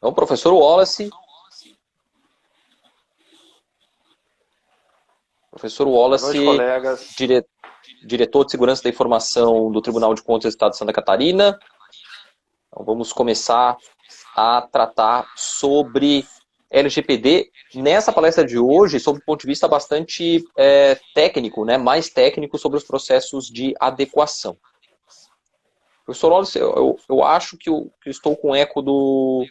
Então, professor Wallace. Professor Boa Wallace, noite, colegas. diretor de Segurança da Informação do Tribunal de Contas do Estado de Santa Catarina. Então, vamos começar a tratar sobre LGPD nessa palestra de hoje, sob um ponto de vista bastante técnico, né? Mais técnico sobre os processos de adequação. Professor Wallace, eu acho que eu estou com eco do...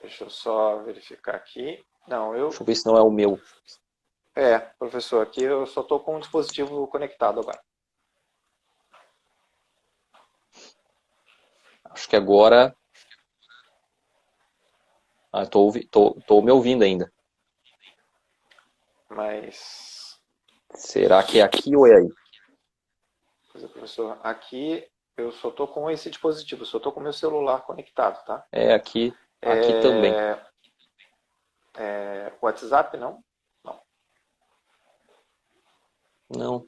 Deixa eu só verificar aqui. Não, Deixa eu ver se não é o meu. Professor, aqui eu só estou com o dispositivo conectado agora. Acho que agora... Estou me ouvindo ainda. Mas... Será que é aqui ou é aí? Pois é, professor, aqui eu só estou com esse dispositivo, só estou com o meu celular conectado, tá? É aqui também. WhatsApp, não? Não.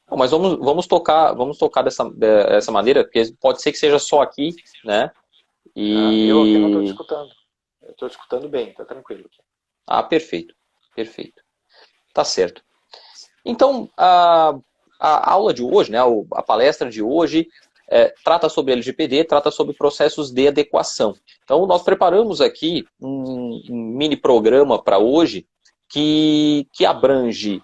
Não, mas vamos tocar dessa maneira, porque pode ser que seja só aqui, né? Eu aqui não estou te escutando. Eu estou te escutando bem, tá tranquilo aqui. Ah, perfeito. Perfeito. Tá certo. Então, a aula de hoje, né, a palestra de hoje, trata sobre LGPD, trata sobre processos de adequação. Então, nós preparamos aqui um mini programa para hoje que abrange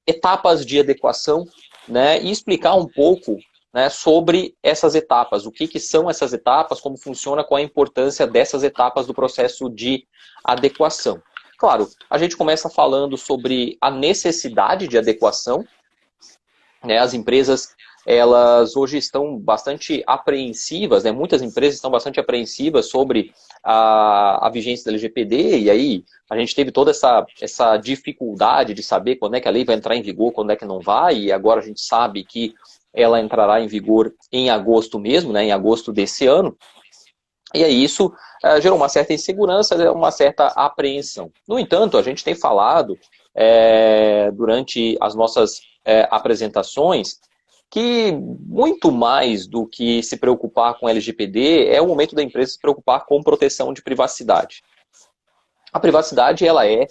etapas de adequação, né, e explicar um pouco, né, sobre essas etapas, o que são essas etapas, como funciona, qual a importância dessas etapas do processo de adequação. Claro, a gente começa falando sobre a necessidade de adequação, né? As empresas, elas hoje estão bastante apreensivas, né? Muitas empresas estão bastante apreensivas sobre a vigência da LGPD, e aí a gente teve toda essa dificuldade de saber quando é que a lei vai entrar em vigor, quando é que não vai, e agora a gente sabe que ela entrará em vigor em agosto mesmo, né? Em agosto desse ano. E aí isso gerou uma certa insegurança, uma certa apreensão. No entanto, a gente tem falado durante as nossas apresentações que muito mais do que se preocupar com LGPD é o momento da empresa se preocupar com proteção de privacidade. A privacidade ela é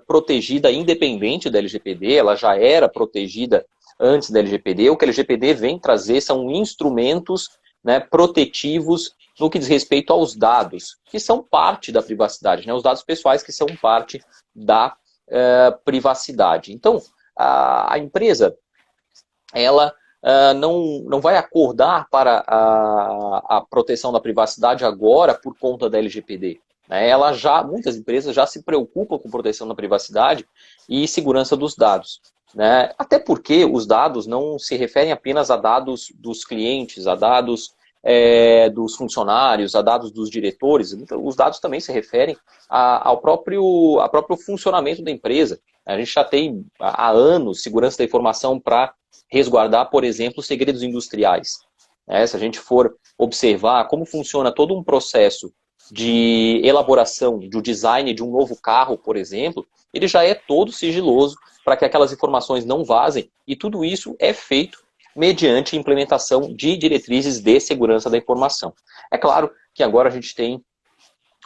protegida independente da LGPD, ela já era protegida antes da LGPD. O que a LGPD vem trazer são instrumentos, né, protetivos no que diz respeito aos dados, que são parte da privacidade, né, os dados pessoais que são parte da privacidade. Então, a empresa, ela não vai acordar para a proteção da privacidade agora por conta da LGPD. Né? Muitas empresas já se preocupam com proteção da privacidade e segurança dos dados. Né? Até porque os dados não se referem apenas a dados dos clientes, a dados dos funcionários, a dados dos diretores. Então, os dados também se referem ao próprio funcionamento da empresa. A gente já tem há anos segurança da informação para resguardar, por exemplo, segredos industriais. Se a gente for observar como funciona todo um processo de elaboração do design de um novo carro, por exemplo, ele já é todo sigiloso para que aquelas informações não vazem, e tudo isso é feito mediante implementação de diretrizes de segurança da informação. É claro que agora a gente tem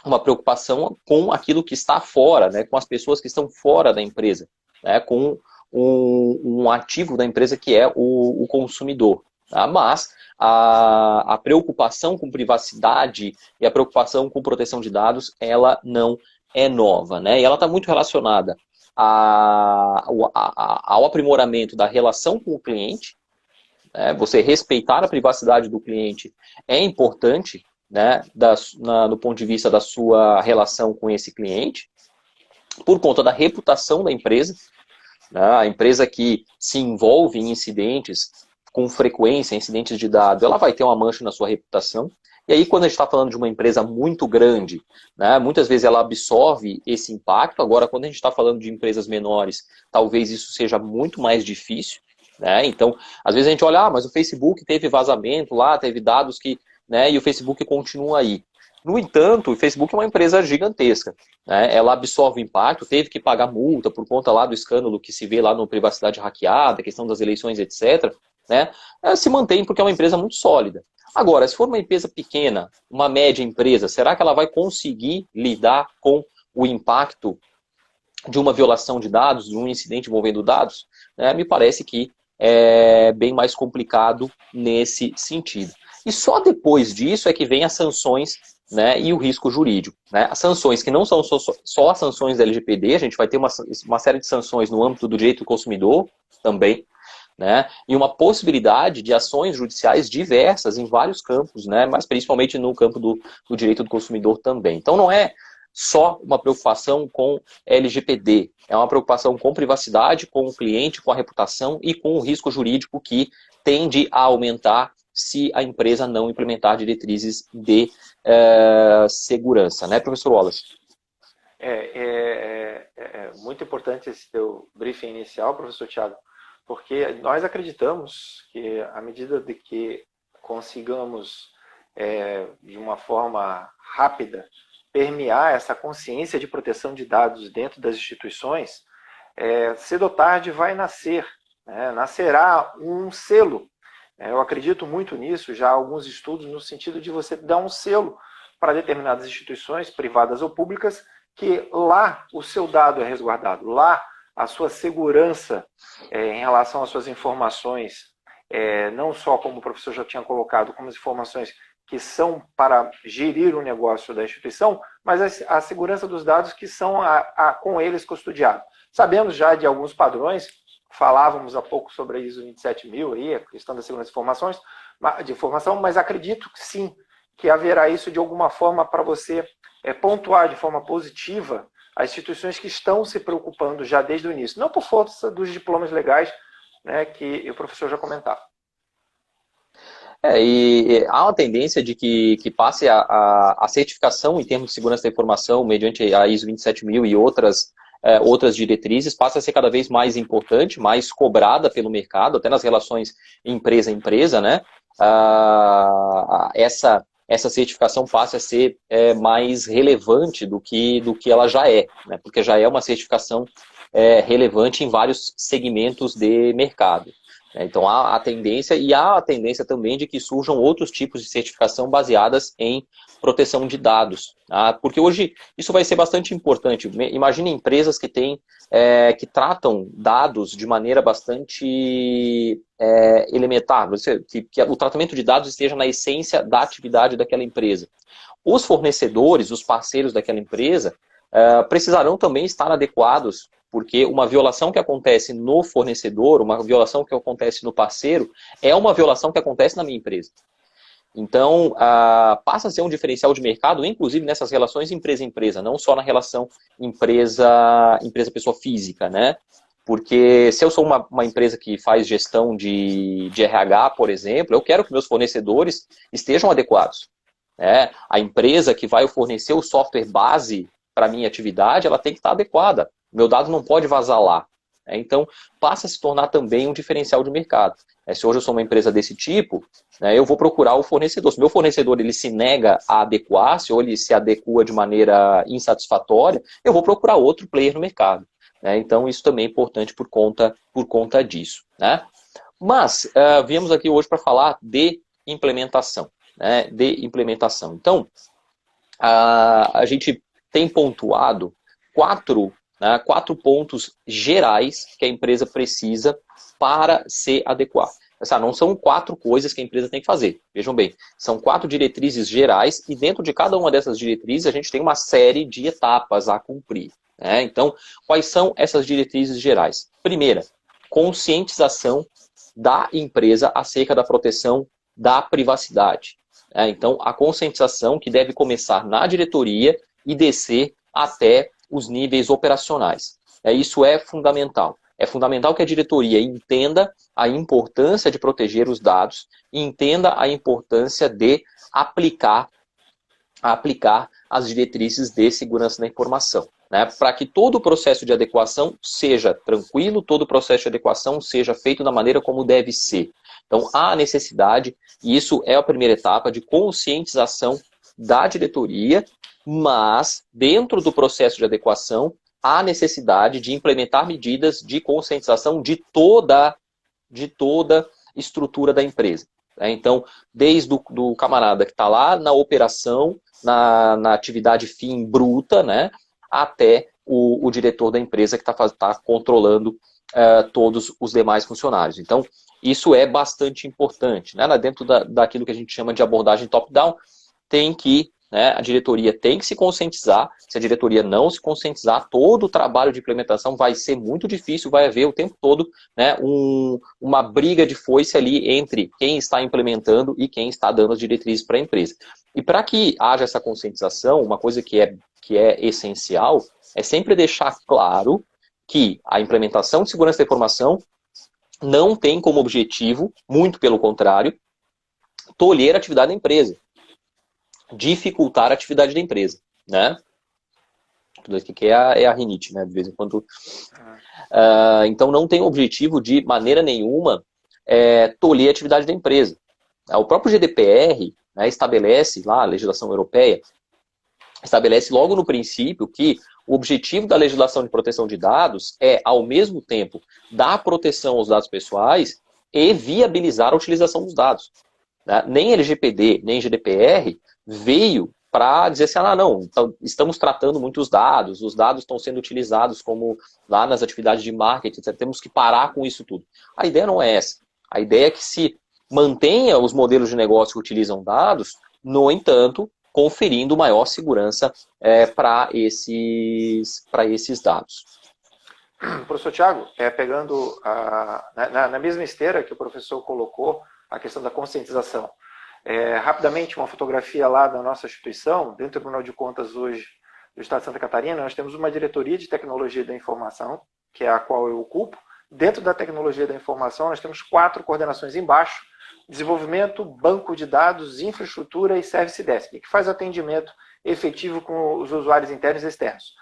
uma preocupação com aquilo que está fora, né, com as pessoas que estão fora da empresa, né, com um ativo da empresa que é o consumidor. Tá? Mas a preocupação com privacidade e a preocupação com proteção de dados, ela não é nova, né? E ela está muito relacionada ao aprimoramento da relação com o cliente. Você respeitar a privacidade do cliente é importante, né, do ponto de vista da sua relação com esse cliente, por conta da reputação da empresa. Né, a empresa que se envolve em incidentes com frequência, incidentes de dados, ela vai ter uma mancha na sua reputação. E aí, quando a gente está falando de uma empresa muito grande, né, muitas vezes ela absorve esse impacto. Agora, quando a gente está falando de empresas menores, talvez isso seja muito mais difícil. Né? Então, às vezes a gente olha, mas o Facebook teve vazamento lá, teve dados que... Né, e o Facebook continua aí. No entanto, o Facebook é uma empresa gigantesca. Né? Ela absorve impacto, teve que pagar multa por conta lá do escândalo que se vê lá no Privacidade Hackeada, questão das eleições, etc. né, se mantém porque é uma empresa muito sólida. Agora, se for uma empresa pequena, uma média empresa, será que ela vai conseguir lidar com o impacto de uma violação de dados, de um incidente envolvendo dados? Me parece que é bem mais complicado nesse sentido. E só depois disso é que vem as sanções, né, e o risco jurídico. Né? As sanções que não são só as sanções da LGPD, a gente vai ter uma série de sanções no âmbito do direito do consumidor também, né? E uma possibilidade de ações judiciais diversas em vários campos, né? Mas principalmente no campo do direito do consumidor também. Então não é só uma preocupação com LGPD, é uma preocupação com privacidade, com o cliente, com a reputação e com o risco jurídico que tende a aumentar se a empresa não implementar diretrizes de segurança, né, professor Wallace? É muito importante esse teu briefing inicial, professor Thiago, porque nós acreditamos que à medida de que consigamos, de uma forma rápida, permear essa consciência de proteção de dados dentro das instituições, cedo ou tarde vai nascer, né? Nascerá um selo. Eu acredito muito nisso, já há alguns estudos no sentido de você dar um selo para determinadas instituições, privadas ou públicas, que lá o seu dado é resguardado, lá a sua segurança em relação às suas informações, não só como o professor já tinha colocado, como as informações que são para gerir o negócio da instituição, mas a segurança dos dados que são com eles custodiados. Sabemos já de alguns padrões, falávamos há pouco sobre a ISO 27000, aí, a questão da segurança de informação, mas acredito que sim, que haverá isso de alguma forma para você pontuar de forma positiva as instituições que estão se preocupando já desde o início, não por força dos diplomas legais, né, que o professor já comentava. E há uma tendência de que passe a certificação em termos de segurança da informação, mediante a ISO 27000 e outras diretrizes, passa a ser cada vez mais importante, mais cobrada pelo mercado, até nas relações empresa-empresa, né? Essa certificação passa a ser mais relevante do que ela já é, né? Porque já é uma certificação relevante em vários segmentos de mercado. Então há a tendência, e há a tendência também de que surjam outros tipos de certificação baseadas em proteção de dados. Tá? Porque hoje isso vai ser bastante importante. Imagine empresas que tratam dados de maneira bastante elementar, que o tratamento de dados esteja na essência da atividade daquela empresa. Os fornecedores, os parceiros daquela empresa, precisarão também estar adequados, porque uma violação que acontece no fornecedor, uma violação que acontece no parceiro, é uma violação que acontece na minha empresa. Então, passa a ser um diferencial de mercado, inclusive nessas relações empresa-empresa, não só na relação empresa-pessoa física, né? Porque se eu sou uma empresa que faz gestão de RH, por exemplo, eu quero que meus fornecedores estejam adequados. Né? A empresa que vai fornecer o software base para a minha atividade, ela tem que estar adequada. Meu dado não pode vazar lá. Então, passa a se tornar também um diferencial de mercado. Se hoje eu sou uma empresa desse tipo, eu vou procurar o fornecedor. Se meu fornecedor ele se nega a adequar-se, ou ele se adequa de maneira insatisfatória, eu vou procurar outro player no mercado. Então, isso também é importante por conta disso. Né? Mas, viemos aqui hoje para falar de implementação. Então, a gente tem pontuado quatro pontos gerais que a empresa precisa para se adequar. Não são 4 coisas que a empresa tem que fazer. Vejam bem, são 4 diretrizes gerais e dentro de cada uma dessas diretrizes a gente tem uma série de etapas a cumprir. Então, quais são essas diretrizes gerais? Primeira, conscientização da empresa acerca da proteção da privacidade. Então, a conscientização que deve começar na diretoria e descer até os níveis operacionais. Isso é fundamental. É fundamental que a diretoria entenda a importância de proteger os dados e entenda a importância de aplicar as diretrizes de segurança da informação. Para que todo o processo de adequação seja tranquilo, todo o processo de adequação seja feito da maneira como deve ser. Então, há a necessidade, e isso é a primeira etapa, de conscientização da diretoria, mas, dentro do processo de adequação, há necessidade de implementar medidas de conscientização de toda estrutura da empresa. Então, desde do camarada que está lá na operação, na atividade fim bruta, né, até o diretor da empresa que está controlando todos os demais funcionários. Então, isso é bastante importante. Né? Dentro daquilo que a gente chama de abordagem top-down, a diretoria tem que se conscientizar. Se a diretoria não se conscientizar, todo o trabalho de implementação vai ser muito difícil, vai haver o tempo todo, né, uma briga de foice ali entre quem está implementando e quem está dando as diretrizes para a empresa. E para que haja essa conscientização, uma coisa que é essencial é sempre deixar claro que a implementação de segurança da informação não tem como objetivo, muito pelo contrário, tolher a atividade da empresa, dificultar a atividade da empresa, né? Tudo aqui que é a rinite, né? De vez em quando. Então não tem objetivo de maneira nenhuma tolher a atividade da empresa. O próprio GDPR, né, estabelece lá, a legislação europeia, estabelece logo no princípio que o objetivo da legislação de proteção de dados é, ao mesmo tempo, dar proteção aos dados pessoais e viabilizar a utilização dos dados. Né? Nem LGPD, nem GDPR veio para dizer assim, não, então, estamos tratando muito os dados estão sendo utilizados como lá nas atividades de marketing, etc. Temos que parar com isso tudo. A ideia não é essa. A ideia é que se mantenha os modelos de negócio que utilizam dados, no entanto, conferindo maior segurança para esses dados. Professor Thiago, pegando na mesma esteira que o professor colocou a questão da conscientização, rapidamente uma fotografia lá da nossa instituição, dentro do Tribunal de Contas hoje do Estado de Santa Catarina, nós temos uma diretoria de tecnologia da informação, que é a qual eu ocupo. Dentro da tecnologia da informação, nós temos 4 coordenações embaixo: desenvolvimento, banco de dados, infraestrutura e service desk, que faz atendimento efetivo com os usuários internos e externos.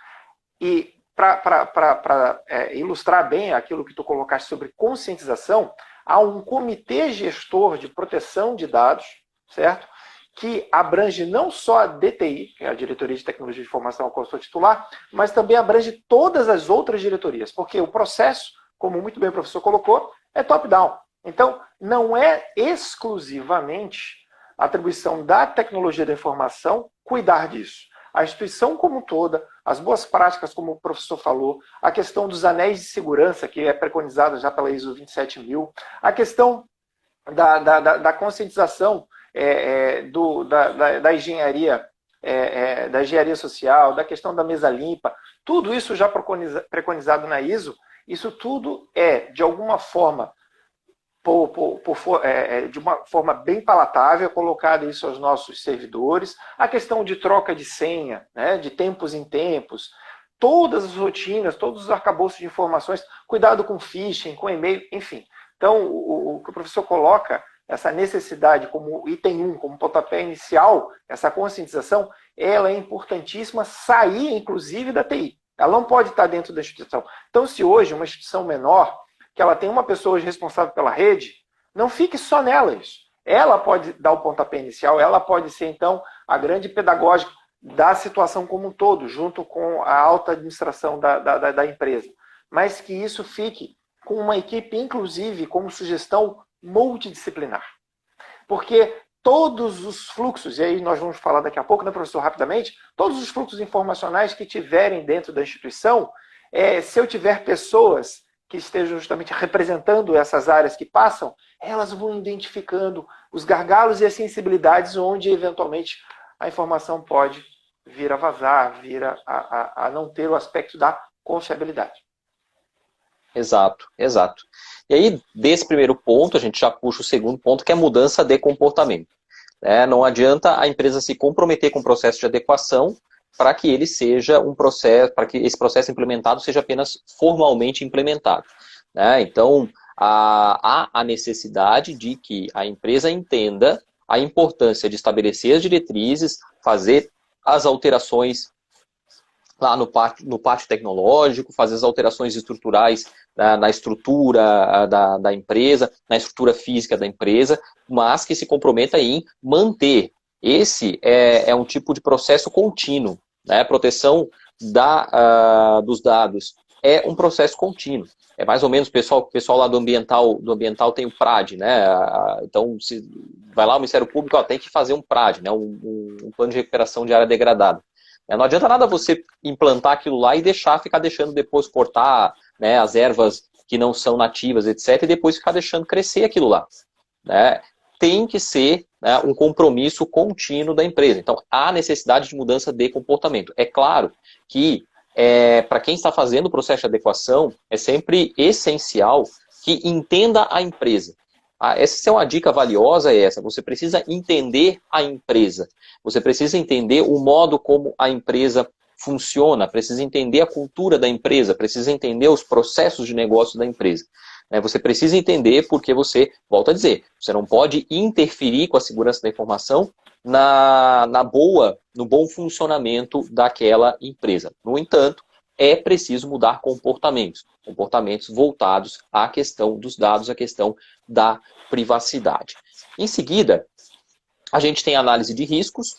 E para ilustrar bem aquilo que tu colocaste sobre conscientização, há um comitê gestor de proteção de dados, certo? Que abrange não só a DTI, que é a Diretoria de Tecnologia de Informação, a qual eu sou titular, mas também abrange todas as outras diretorias, porque o processo, como muito bem o professor colocou, é top-down. Então, não é exclusivamente a atribuição da tecnologia da informação cuidar disso. A instituição como toda, as boas práticas, como o professor falou, a questão dos anéis de segurança, que é preconizada já pela ISO 27000, a questão da conscientização da engenharia, da engenharia social, da questão da mesa limpa, tudo isso já preconizado na ISO, isso tudo de alguma forma, de uma forma bem palatável, colocado isso aos nossos servidores, a questão de troca de senha, né, de tempos em tempos, todas as rotinas, todos os arcabouços de informações, cuidado com phishing, com e-mail, enfim. Então, o que o professor coloca, essa necessidade como item 1, como pontapé inicial, essa conscientização, ela é importantíssima, sair, inclusive, da TI. Ela não pode estar dentro da instituição. Então, se hoje uma instituição menor, que ela tem uma pessoa responsável pela rede, não fique só nelas. Ela pode dar o pontapé inicial, ela pode ser, então, a grande pedagógica da situação como um todo, junto com a alta administração da empresa. Mas que isso fique com uma equipe, inclusive, como sugestão multidisciplinar. Porque todos os fluxos, e aí nós vamos falar daqui a pouco, né, professor, rapidamente, todos os fluxos informacionais que tiverem dentro da instituição, se eu tiver pessoas que estejam justamente representando essas áreas que passam, elas vão identificando os gargalos e as sensibilidades onde, eventualmente, a informação pode vir a vazar, vir a não ter o aspecto da confiabilidade. Exato, exato. E aí, desse primeiro ponto, a gente já puxa o segundo ponto, que é a mudança de comportamento. Não adianta a empresa se comprometer com o processo de adequação para que ele seja um processo, para que esse processo implementado seja apenas formalmente implementado. Então, há a necessidade de que a empresa entenda a importância de estabelecer as diretrizes, fazer as alterações lá no pátio tecnológico, fazer as alterações estruturais na estrutura da empresa, na estrutura física da empresa, mas que se comprometa em manter. Esse é um tipo de processo contínuo. A proteção dos dados é um processo contínuo. É mais ou menos o pessoal lá do ambiental tem o PRAD, né? Então, se vai lá o Ministério Público, ó, tem que fazer um PRAD, né? Um plano de recuperação de área degradada. Não adianta nada você implantar aquilo lá e ficar deixando depois cortar, né, as ervas que não são nativas, etc., e depois ficar deixando crescer aquilo lá, né? Tem que ser, né, um compromisso contínuo da empresa. Então, há necessidade de mudança de comportamento. É claro que, para quem está fazendo o processo de adequação, é sempre essencial que entenda a empresa. Essa é uma dica valiosa, você precisa entender a empresa. Você precisa entender o modo como a empresa funciona, precisa entender a cultura da empresa, precisa entender os processos de negócio da empresa. Você precisa entender porque você, volto a dizer, você não pode interferir com a segurança da informação no bom funcionamento daquela empresa. No entanto, é preciso mudar comportamentos voltados à questão dos dados, à questão da privacidade. Em seguida, a gente tem análise de riscos,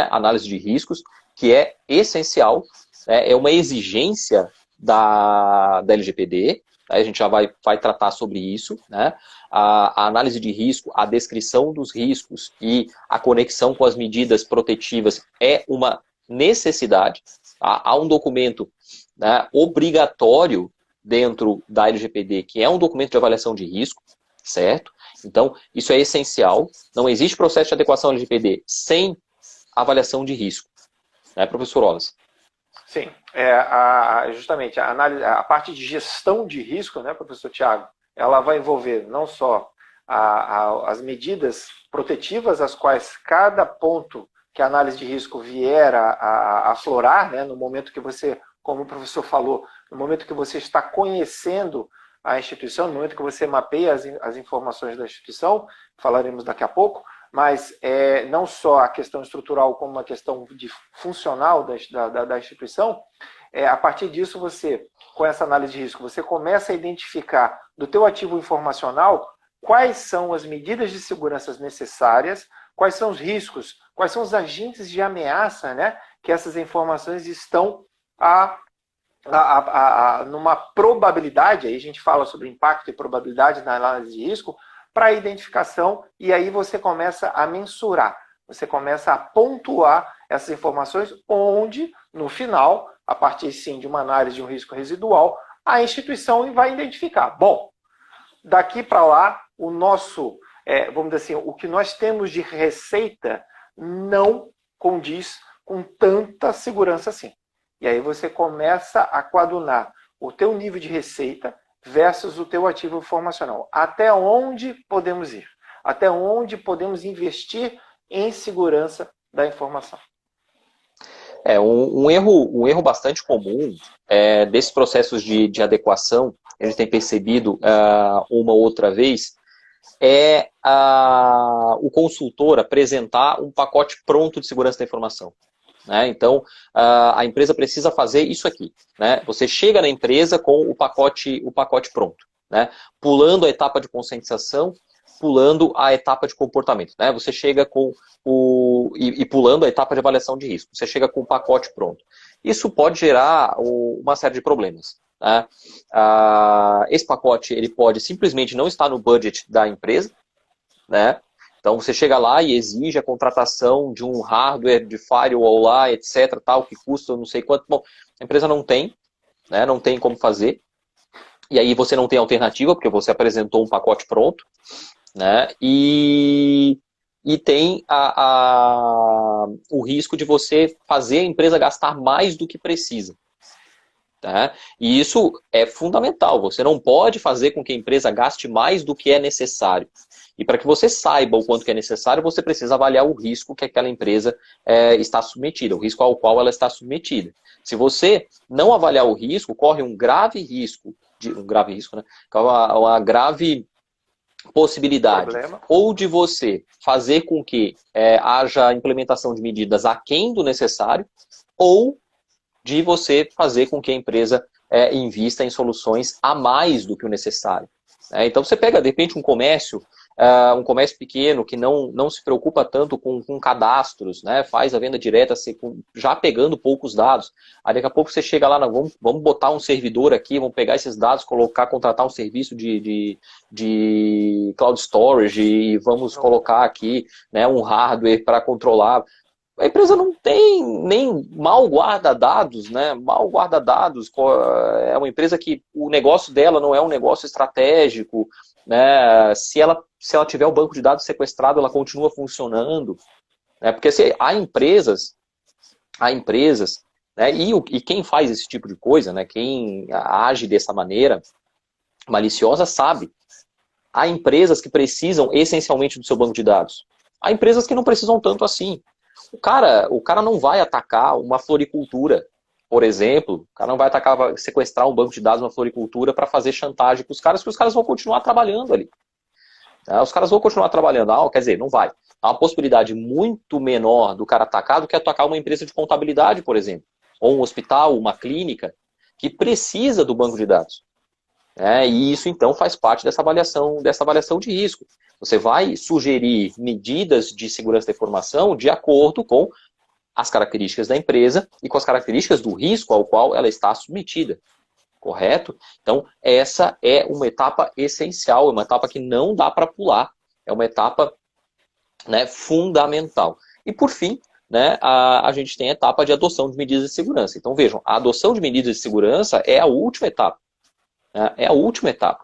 análise de riscos, que é essencial, é uma exigência da LGPD, a gente já vai tratar sobre isso, né? A análise de risco, a descrição dos riscos e a conexão com as medidas protetivas é uma necessidade. Há um documento, né, obrigatório dentro da LGPD, que é um documento de avaliação de risco, certo? Então, isso é essencial. Não existe processo de adequação à LGPD sem avaliação de risco. Né, professor Wallace? Sim, justamente a parte de gestão de risco, né, professor Tiago, ela vai envolver não só as medidas protetivas, as quais cada ponto que a análise de risco vier a aflorar, né, no momento que você, como o professor falou, no momento que você está conhecendo a instituição, no momento que você mapeia as informações da instituição, falaremos daqui a pouco, mas não só a questão estrutural como uma questão funcional da instituição, a partir disso você, com essa análise de risco, você começa a identificar do teu ativo informacional quais são as medidas de segurança necessárias, quais são os riscos, quais são os agentes de ameaça, né, que essas informações estão numa probabilidade, aí a gente fala sobre impacto e probabilidade na análise de risco, para a identificação, e aí você começa a mensurar, você começa a pontuar essas informações, onde, no final, a partir sim de uma análise de um risco residual, a instituição vai identificar. Bom, daqui para lá, o nosso, vamos dizer assim, o que nós temos de receita não condiz com tanta segurança assim. E aí você começa a coadunar o teu nível de receita versus o teu ativo informacional. Até onde podemos ir? Até onde podemos investir em segurança da informação? Um erro bastante comum desses processos de adequação, a gente tem percebido uma outra vez, o consultor apresentar um pacote pronto de segurança da informação. Né? Então, a empresa precisa fazer isso aqui. Né? Você chega na empresa com o pacote pronto, né? Pulando a etapa de conscientização, pulando a etapa de comportamento. Né? Você chega com e pulando a etapa de avaliação de risco. Você chega com o pacote pronto. Isso pode gerar uma série de problemas. Né? Esse pacote ele pode simplesmente não estar no budget da empresa, né? Então você chega lá e exige a contratação de um hardware de firewall lá, etc, tal, que custa não sei quanto. Bom, a empresa não tem, né, não tem como fazer. E aí você não tem alternativa, porque você apresentou um pacote pronto, né? E tem o risco de você fazer a empresa gastar mais do que precisa. Tá? E isso é fundamental. Você não pode fazer com que a empresa gaste mais do que é necessário. E para que você saiba o quanto que é necessário, você precisa avaliar o risco que aquela empresa está submetida, o risco ao qual ela está submetida. Se você não avaliar o risco, corre um grave risco, né? Uma grave possibilidade, ou de você fazer com que haja implementação de medidas aquém do necessário, ou de você fazer com que a empresa invista em soluções a mais do que o necessário. Então você pega, de repente, um comércio um comércio pequeno que não se preocupa tanto com cadastros, né? Faz a venda direta já pegando poucos dados. Aí daqui a pouco você chega lá, vamos botar um servidor aqui, vamos pegar esses dados, contratar um serviço de cloud storage e vamos colocar aqui, né, um hardware para controlar. A empresa não tem nem mal guarda dados, né? Mal guarda dados. É uma empresa que o negócio dela não é um negócio estratégico, né? Se ela tiver o banco de dados sequestrado, ela continua funcionando, né? Porque há empresas, né? E quem faz esse tipo de coisa, né? Quem age dessa maneira maliciosa sabe. Há empresas que precisam essencialmente do seu banco de dados. Há empresas que não precisam tanto assim. O cara não vai atacar uma floricultura, por exemplo. O cara não vai sequestrar um banco de dados, uma floricultura, para fazer chantagem com os caras, que os caras vão continuar trabalhando ali. Os caras vão continuar trabalhando. Quer dizer, não vai. Há uma possibilidade muito menor do cara atacar do que atacar uma empresa de contabilidade, por exemplo. Ou um hospital, uma clínica, que precisa do banco de dados. E isso, então, faz parte dessa avaliação de risco. Você vai sugerir medidas de segurança da informação de acordo com as características da empresa e com as características do risco ao qual ela está submetida. Correto? Então, essa é uma etapa essencial, é uma etapa que não dá para pular, é uma etapa, né, fundamental. E, por fim, né, a gente tem a etapa de adoção de medidas de segurança. Então, vejam, a adoção de medidas de segurança é a última etapa. É a última etapa.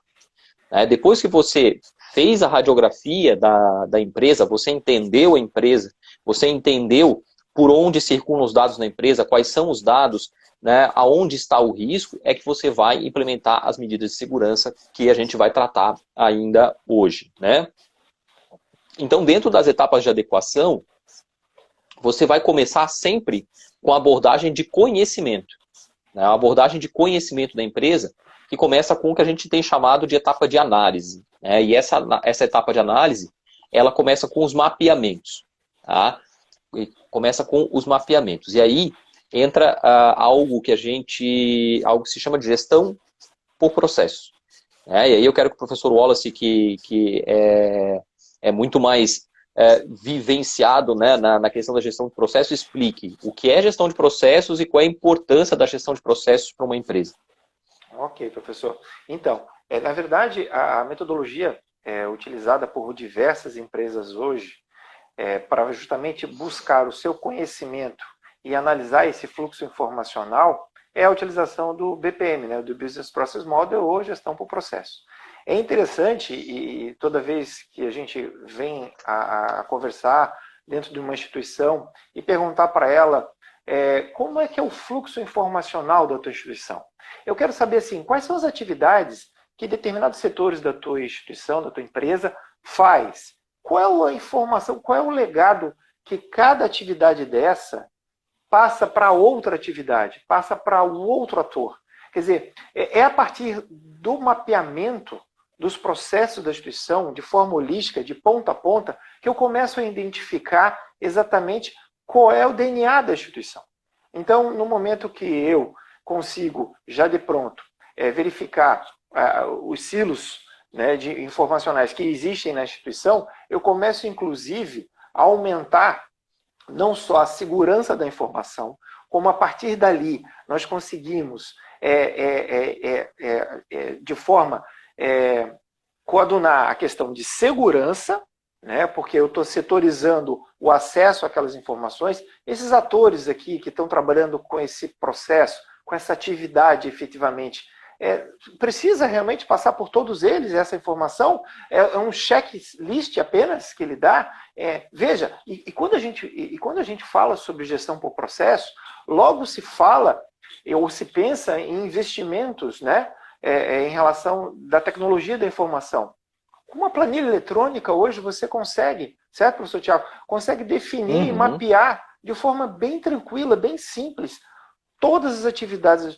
Depois que você fez a radiografia da empresa, você entendeu a empresa, você entendeu por onde circulam os dados na empresa, quais são os dados, né, aonde está o risco, é que você vai implementar as medidas de segurança que a gente vai tratar ainda hoje, né? Então, dentro das etapas de adequação, você vai começar sempre com a abordagem de conhecimento. A abordagem de conhecimento da empresa, que começa com o que a gente tem chamado de etapa de análise. E essa etapa de análise, ela começa com os mapeamentos. Tá? Começa com os mapeamentos. E aí entra algo que se chama de gestão por processo. E aí eu quero que o professor Wallace, que é muito mais vivenciado, né, na questão da gestão de processos, explique o que é gestão de processos e qual é a importância da gestão de processos para uma empresa. Ok, professor. Então, na verdade, a metodologia utilizada por diversas empresas hoje para justamente buscar o seu conhecimento e analisar esse fluxo informacional é a utilização do BPM, né, do Business Process Model, ou gestão por processo. É interessante, e toda vez que a gente vem a conversar dentro de uma instituição e perguntar para ela como é que é o fluxo informacional da tua instituição. Eu quero saber assim, quais são as atividades que determinados setores da tua instituição, da tua empresa, faz. Qual é a informação, qual é o legado que cada atividade dessa passa para outra atividade, passa para um outro ator. Quer dizer, é a partir do mapeamento dos processos da instituição, de forma holística, de ponta a ponta, que eu começo a identificar exatamente qual é o DNA da instituição. Então, no momento que eu consigo, já de pronto, verificar os silos, né, informacionais que existem na instituição, eu começo, inclusive, a aumentar não só a segurança da informação, como a partir dali nós conseguimos, de forma coadunar a questão de segurança, né, porque eu estou setorizando o acesso àquelas informações. Esses atores aqui que estão trabalhando com esse processo, com essa atividade efetivamente, precisa realmente passar por todos eles essa informação? É um checklist apenas que ele dá? Veja, e quando a gente fala sobre gestão por processo, logo se fala ou se pensa em investimentos, né, em relação da tecnologia da informação. Com uma planilha eletrônica hoje você consegue, certo, professor Tiago? Consegue definir e mapear de forma bem tranquila, bem simples, todas as atividades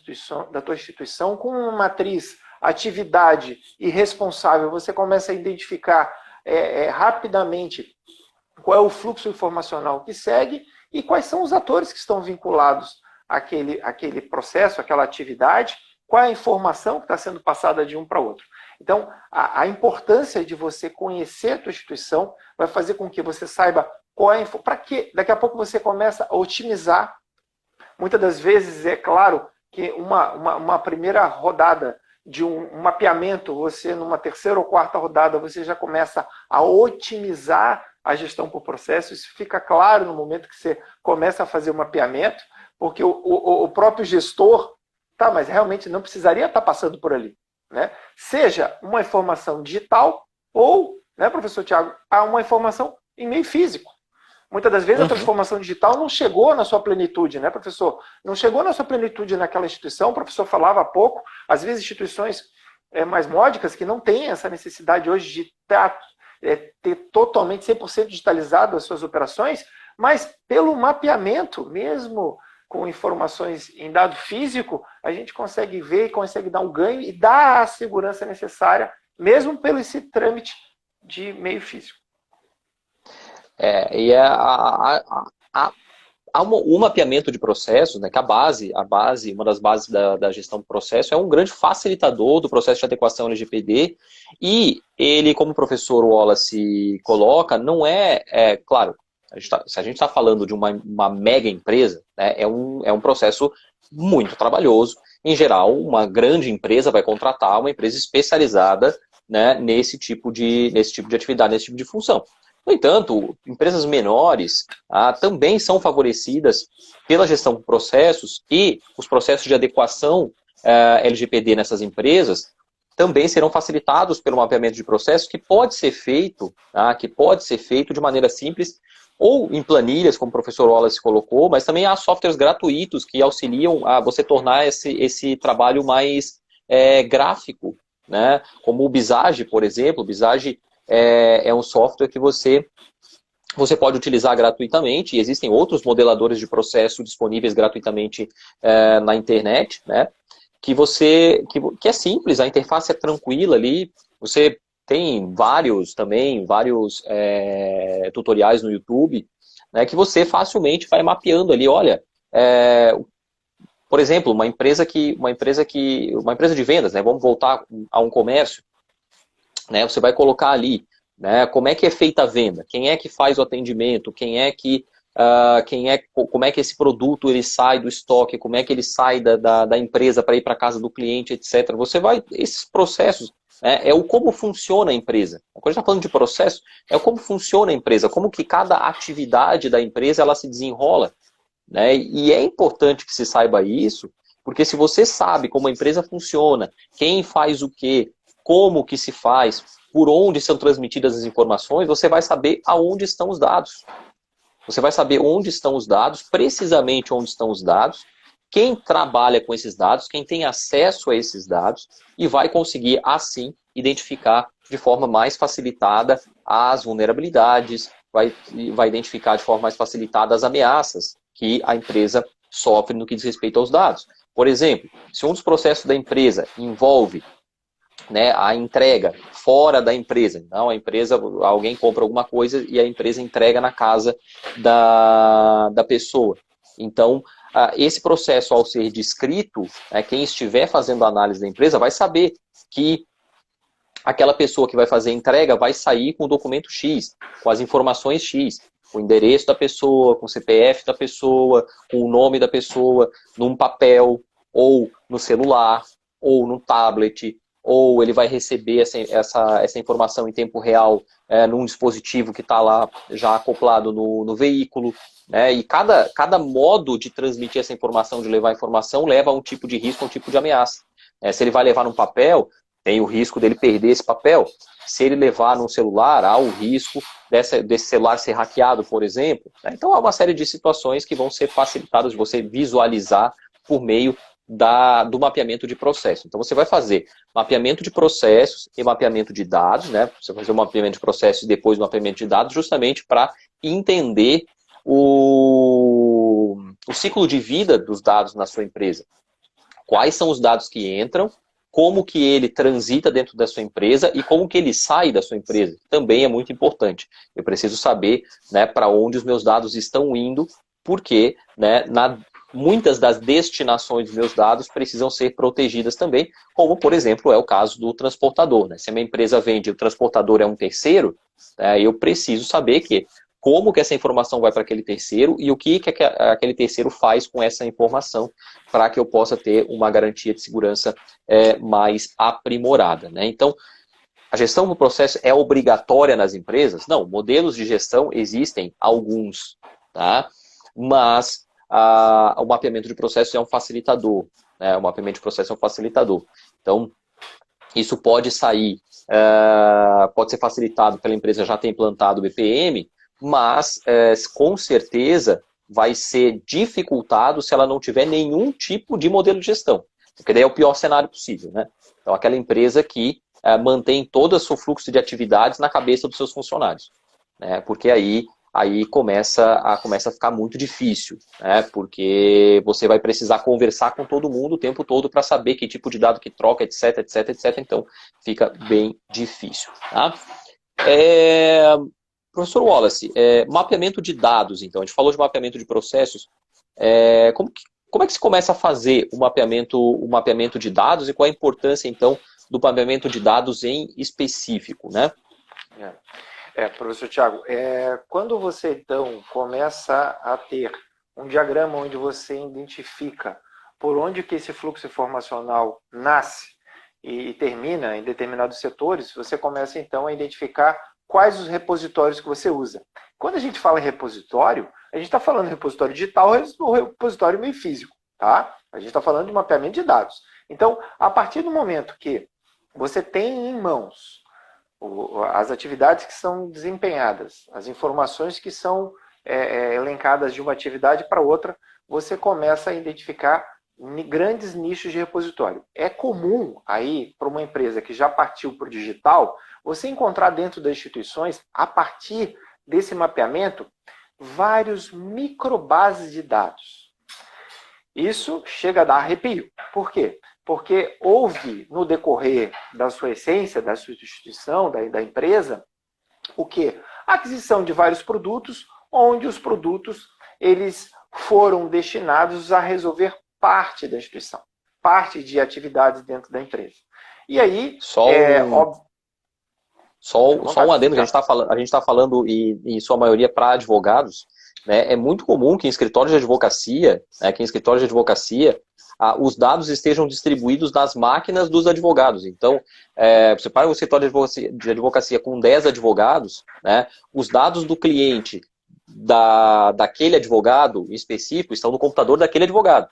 da tua instituição com uma matriz, atividade e responsável. Você começa a identificar rapidamente qual é o fluxo informacional que segue e quais são os atores que estão vinculados àquele processo, àquela atividade, qual é a informação que está sendo passada de um para outro. Então, a importância de você conhecer a tua instituição vai fazer com que você saiba qual é para que daqui a pouco você começa a otimizar. Muitas das vezes, é claro, que uma primeira rodada de um mapeamento, você numa terceira ou quarta rodada, você já começa a otimizar a gestão por processo. Isso fica claro no momento que você começa a fazer o mapeamento, porque o próprio gestor, tá, mas realmente não precisaria estar passando por ali, né? Seja uma informação digital ou, né, professor Tiago, uma informação em meio físico. Muitas das vezes a transformação digital não chegou na sua plenitude, né, professor? Não chegou na sua plenitude naquela instituição. O professor falava há pouco, às vezes instituições mais módicas que não têm essa necessidade hoje de ter totalmente 100% digitalizado as suas operações, mas pelo mapeamento, mesmo com informações em dado físico, a gente consegue ver e consegue dar um ganho e dar a segurança necessária, mesmo pelo esse trâmite de meio físico. O mapeamento de processos, né, que uma das bases da gestão do processo, é um grande facilitador do processo de adequação LGPD, e ele, como o professor Wallace coloca, não claro, se a gente está falando de uma mega empresa, né, é um processo muito trabalhoso. Em geral, uma grande empresa vai contratar uma empresa especializada, né, nesse tipo de atividade, nesse tipo de função. No entanto, empresas menores também são favorecidas pela gestão de processos, e os processos de adequação LGPD nessas empresas também serão facilitados pelo mapeamento de processos, que pode ser feito de maneira simples, ou em planilhas, como o professor Wallace colocou, mas também há softwares gratuitos que auxiliam a você tornar esse trabalho mais gráfico, né? Como o Visage, por exemplo. O Visage é um software que você pode utilizar gratuitamente, e existem outros modeladores de processo disponíveis gratuitamente na internet, né? Que é simples, a interface é tranquila ali. Você tem vários tutoriais no YouTube, né, que você facilmente vai mapeando ali. Olha, por exemplo, uma empresa de vendas, né? Vamos voltar a um comércio. Né, você vai colocar ali, né, como é que é feita a venda, quem é que faz o atendimento, como é que esse produto ele sai do estoque, como é que ele sai da empresa para ir para a casa do cliente, etc. Esses processos, né, o como funciona a empresa. Quando a gente está falando de processo, é o como funciona a empresa, como que cada atividade da empresa ela se desenrola, né, e é importante que se saiba isso, porque se você sabe como a empresa funciona, quem faz o quê, como que se faz, por onde são transmitidas as informações, você vai saber aonde estão os dados. Você vai saber onde estão os dados, precisamente onde estão os dados, quem trabalha com esses dados, quem tem acesso a esses dados, e vai conseguir, assim, identificar de forma mais facilitada as vulnerabilidades, vai identificar de forma mais facilitada as ameaças que a empresa sofre no que diz respeito aos dados. Por exemplo, se um dos processos da empresa envolve, né, a entrega fora da empresa. Então, alguém compra alguma coisa e a empresa entrega na casa da pessoa. Então, esse processo, ao ser descrito, quem estiver fazendo a análise da empresa vai saber que aquela pessoa que vai fazer a entrega vai sair com o documento X, com as informações X, com o endereço da pessoa, com o CPF da pessoa, com o nome da pessoa, num papel, ou no celular, ou no tablet, ou ele vai receber essa informação em tempo real num dispositivo que está lá já acoplado no veículo, né? E cada modo de transmitir essa informação, de levar a informação, leva a um tipo de risco, a um tipo de ameaça. Se ele vai levar num papel, tem o risco dele perder esse papel. Se ele levar num celular, há o risco desse celular ser hackeado, por exemplo. Então há uma série de situações que vão ser facilitadas de você visualizar por meio do mapeamento de processo. Então você vai fazer mapeamento de processos e mapeamento de dados, né? Você vai fazer o mapeamento de processos e depois o mapeamento de dados, justamente para entender o ciclo de vida dos dados na sua empresa. Quais são os dados que entram, como que ele transita dentro da sua empresa e como que ele sai da sua empresa. Também é muito importante. Eu preciso saber, né, para onde os meus dados estão indo, porque, né, muitas das destinações dos meus dados precisam ser protegidas também, como, por exemplo, é o caso do transportador, né? Se a minha empresa vende e o transportador é um terceiro, eu preciso saber como que essa informação vai para aquele terceiro e o que aquele terceiro faz com essa informação para que eu possa ter uma garantia de segurança mais aprimorada, né? Então, a gestão do processo é obrigatória nas empresas? Não, modelos de gestão existem, alguns, tá? Mas o mapeamento de processo é um facilitador, né? O mapeamento de processo é um facilitador. Então, isso pode sair, pode ser facilitado pela empresa já ter implantado o BPM, mas com certeza vai ser dificultado se ela não tiver nenhum tipo de modelo de gestão, porque daí é o pior cenário possível, né? Então, aquela empresa que mantém todo o seu fluxo de atividades na cabeça dos seus funcionários, né? Porque aí começa a ficar muito difícil, né? Porque você vai precisar conversar com todo mundo o tempo todo para saber que tipo de dado que troca, etc, etc, etc. Então, fica bem difícil, tá? Professor Wallace, mapeamento de dados, então, a gente falou de mapeamento de processos, como é que se começa a fazer o mapeamento de dados e qual a importância, então, do mapeamento de dados em específico, né? Professor Thiago, quando você, então, começa a ter um diagrama onde você identifica por onde que esse fluxo informacional nasce e termina em determinados setores, você começa, então, a identificar quais os repositórios que você usa. Quando a gente fala em repositório, a gente está falando de repositório digital ou repositório meio físico, tá? A gente está falando de mapeamento de dados. Então, a partir do momento que você tem em mãos as atividades que são desempenhadas, as informações que são elencadas de uma atividade para outra, você começa a identificar grandes nichos de repositório. É comum aí, para uma empresa que já partiu para o digital, você encontrar dentro das instituições, a partir desse mapeamento, vários microbases de dados. Isso chega a dar arrepio. Por quê? Porque houve, no decorrer da sua essência, da sua instituição, da empresa, o quê? A aquisição de vários produtos, onde os produtos eles foram destinados a resolver parte da instituição, parte de atividades dentro da empresa. E aí, óbvio... Só um adendo que a gente está falando, em sua maioria, para advogados, né? É muito comum que em escritórios de advocacia, os dados estejam distribuídos nas máquinas dos advogados. Então, você para um escritório de advocacia com 10 advogados, né? Os dados do cliente daquele advogado específico estão no computador daquele advogado.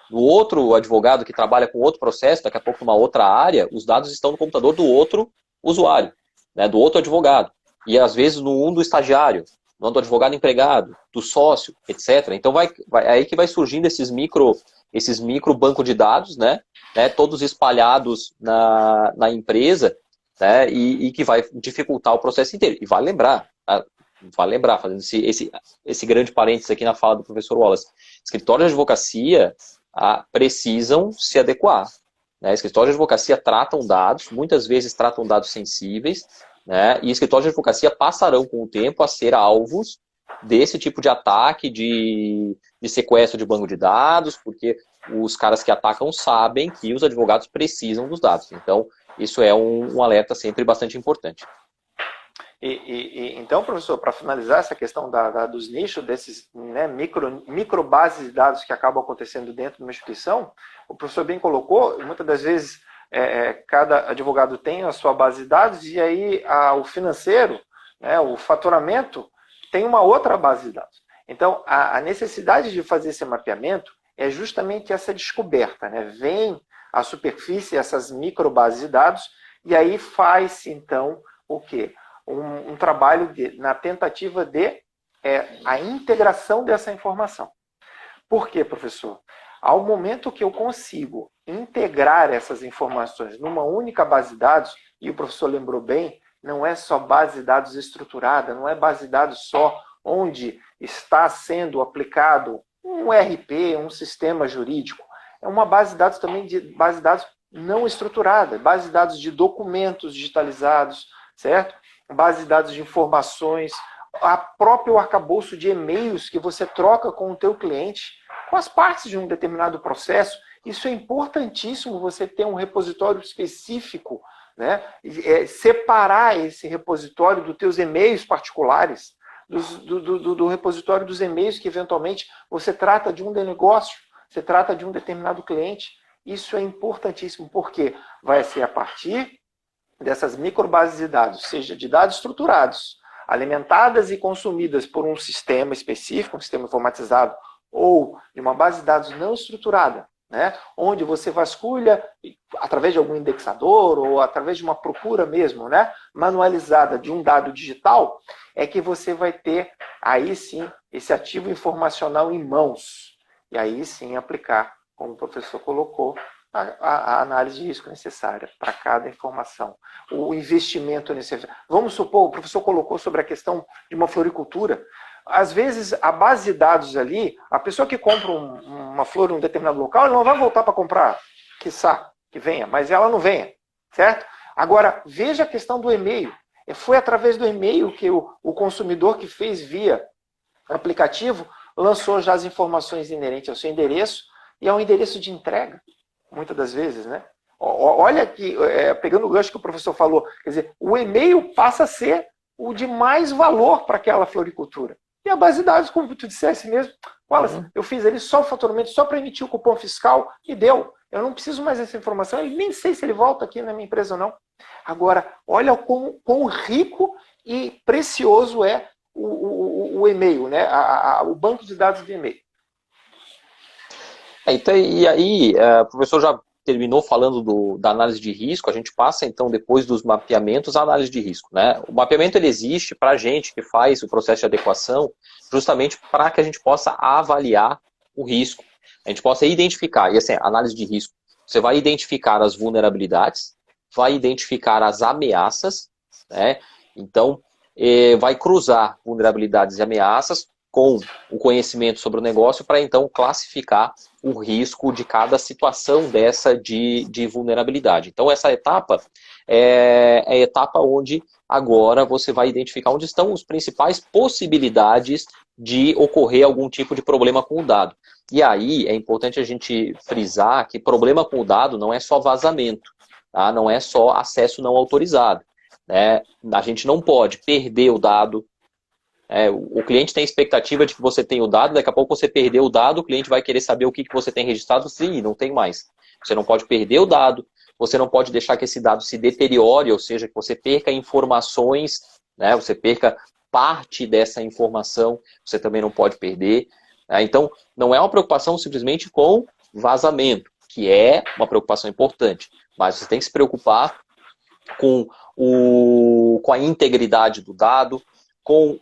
Do outro advogado que trabalha com outro processo, daqui a pouco numa outra área, os dados estão no computador do outro usuário, né, do outro advogado. E às vezes no do estagiário, no do advogado empregado, do sócio, etc. Então aí que vai surgindo esses micro banco de dados, né, todos espalhados na empresa, né, e que vai dificultar o processo inteiro. E vale lembrar, fazendo esse grande parênteses aqui na fala do professor Wallace, escritórios de advocacia precisam se adequar. Né? Escritórios de advocacia tratam dados, muitas vezes tratam dados sensíveis, né? E escritórios de advocacia passarão com o tempo a ser alvos desse tipo de ataque, de sequestro de banco de dados, porque os caras que atacam sabem que os advogados precisam dos dados. Então, isso é um alerta sempre bastante importante. Então, professor, para finalizar essa questão dos nichos, desses, né, micro bases de dados que acabam acontecendo dentro de uma instituição, o professor bem colocou, muitas das vezes cada advogado tem a sua base de dados e aí o financeiro, né, o faturamento, tem uma outra base de dados. Então, a necessidade de fazer esse mapeamento é justamente essa descoberta, né? Vem à superfície essas micro bases de dados e aí faz-se, então, o quê? Um trabalho na tentativa de a integração dessa informação. Por quê, professor? Ao momento que eu consigo integrar essas informações numa única base de dados, e o professor lembrou bem, não é só base de dados estruturada, não é base de dados só onde está sendo aplicado um RP, um sistema jurídico. É uma base de dados também base de dados não estruturada, base de dados de documentos digitalizados, certo? Base de dados de informações, a próprio arcabouço de e-mails que você troca com o teu cliente. com as partes de um determinado processo. Isso é importantíssimo, você ter um repositório específico, né? Separar esse repositório dos teus e-mails particulares, do repositório dos e-mails que eventualmente você trata de um negócio, você trata de um determinado cliente. Isso é importantíssimo, porque vai ser a partir dessas microbases de dados, seja de dados estruturados, alimentadas e consumidas por um sistema específico, um sistema informatizado, ou de uma base de dados não estruturada, né? Onde você vasculha através de algum indexador ou através de uma procura mesmo, né? Manualizada de um dado digital, é que você vai ter aí sim esse ativo informacional em mãos. E aí sim aplicar, como o professor colocou, a análise de risco necessária para cada informação. O investimento necessário. Vamos supor, o professor colocou sobre a questão de uma floricultura. Às vezes, a base de dados ali, a pessoa que compra uma flor em um determinado local, ela não vai voltar para comprar, quiçá, que venha, mas ela não venha, certo? Agora, veja a questão do e-mail. Foi através do e-mail que o consumidor que fez via aplicativo lançou já as informações inerentes ao seu endereço e ao endereço de entrega, muitas das vezes, né? Olha aqui, pegando o gancho que o professor falou, quer dizer, o e-mail passa a ser o de mais valor para aquela floricultura. E a base de dados, como tu dissesse mesmo, Wallace, eu fiz ali só o faturamento, só para emitir o cupom fiscal e deu. Eu não preciso mais dessa informação, eu nem sei se ele volta aqui na minha empresa ou não. Agora, olha quão rico e precioso é o e-mail, né? O banco de dados de e-mail. Então, e aí, o professor já terminou falando da análise de risco, a gente passa então, depois dos mapeamentos, a análise de risco, né? O mapeamento ele existe para a gente que faz o processo de adequação, justamente para que a gente possa avaliar o risco, a gente possa identificar, e assim, análise de risco, você vai identificar as vulnerabilidades, vai identificar as ameaças, né? Então, vai cruzar vulnerabilidades e ameaças com o conhecimento sobre o negócio para então classificar o risco de cada situação dessa de vulnerabilidade. Então essa etapa é a etapa onde agora você vai identificar onde estão as principais possibilidades de ocorrer algum tipo de problema com o dado. E aí é importante a gente frisar que problema com o dado não é só vazamento, tá? Não é só acesso não autorizado, né? A gente não pode perder o dado. O cliente tem expectativa de que você tenha o dado, daqui a pouco você perdeu o dado, o cliente vai querer saber o que você tem registrado, sim, não tem mais. Você não pode perder o dado, você não pode deixar que esse dado se deteriore, ou seja, que você perca informações, né, você perca parte dessa informação, você também não pode perder. Então, não é uma preocupação simplesmente com vazamento, que é uma preocupação importante, mas você tem que se preocupar com a integridade do dado, com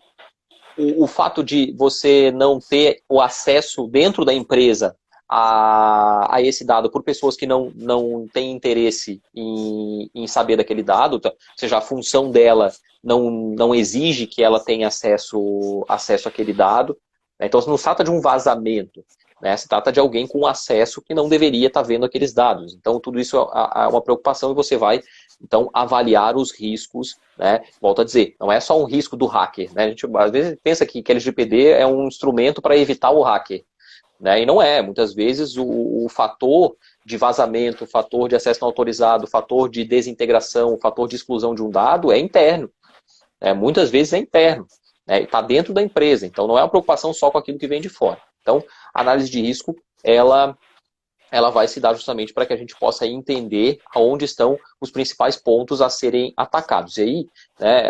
o fato de você não ter o acesso dentro da empresa a esse dado por pessoas que não têm interesse em saber daquele dado, ou seja, a função dela não exige que ela tenha acesso àquele dado. Então, não se trata de um vazamento, né? Se trata de alguém com acesso que não deveria estar vendo aqueles dados. Então, tudo isso é uma preocupação e você vai então avaliar os riscos, né? Volto a dizer, não é só um risco do hacker, né? A gente às vezes pensa que LGPD é um instrumento para evitar o hacker, né? E não é. Muitas vezes o fator de vazamento, o fator de acesso não autorizado, o fator de desintegração, o fator de exclusão de um dado é interno, né? Muitas vezes é interno, né? Está dentro da empresa. Então não é uma preocupação só com aquilo que vem de fora. Então a análise de risco, ela vai se dar justamente para que a gente possa entender aonde estão os principais pontos a serem atacados. E aí, né,